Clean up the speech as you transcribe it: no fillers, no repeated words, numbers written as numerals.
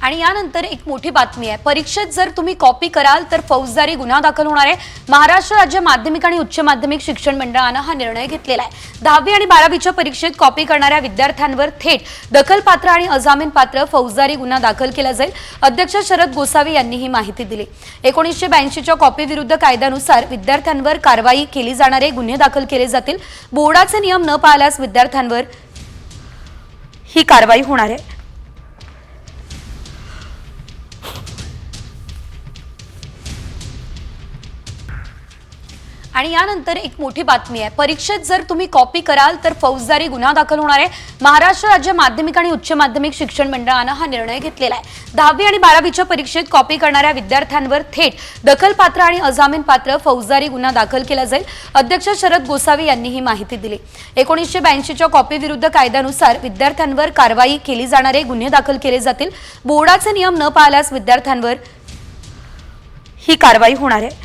आणि यानंतर एक मोठी बातमी आहे। परीक्षेत जर तुम्ही कॉपी कराल तर फौजदारी गुन्हा दाखल होणार आहे। महाराष्ट्र राज्य माध्यमिक आणि उच्च माध्यमिक शिक्षण मंडळाने हा निर्णय घेतलेला आहे। 10वी आणि 12वीच्या परीक्षेत कॉपी करणाऱ्या विद्यार्थ्यांवर थेट दखलपात्र आणि अजामीनपात्र फौजदारी गुन्हा दाखल केला जाईल। अध्यक्ष शरद गोसावी यांनी ही माहिती दिली। 1982च्या कॉपी विरुद्ध कायद्यानुसार विद्यार्थ्यांवर कारवाई केली जाणार आहे, गुन्हे दाखल केले जातील। बोर्डाचे नियम न पाळल्यास विद्यार्थ्यांवर ही कारवाई होणार आहे। आणि यानंतर एक मोठी बातमी आहे। परीक्षेत जर तुम्ही कॉपी कराल तर फौजदारी गुन्हा दाखल होणार आहे। महाराष्ट्र राज्य माध्यमिक आणि उच्च माध्यमिक शिक्षण मंडळाने हा निर्णय घेतलेला आहे। 10वी आणि 12वीच्या परीक्षेत कॉपी करणाऱ्या विद्यार्थ्यांवर थेट दखलपात्र आणि अजामीनपात्र फौजदारी गुन्हा दाखल केला जाईल। अध्यक्ष शरद गोसावी यांनी ही माहिती दिली। 1982च्या कॉपी विरुद्ध कायद्यानुसार विद्यार्थ्यांवर कारवाई केली जाणार आहे, गुन्हे दाखल केले जातील। बोर्डाचे नियम न पाळल्यास विद्यार्थ्यांवर ही कारवाई होणार आहे।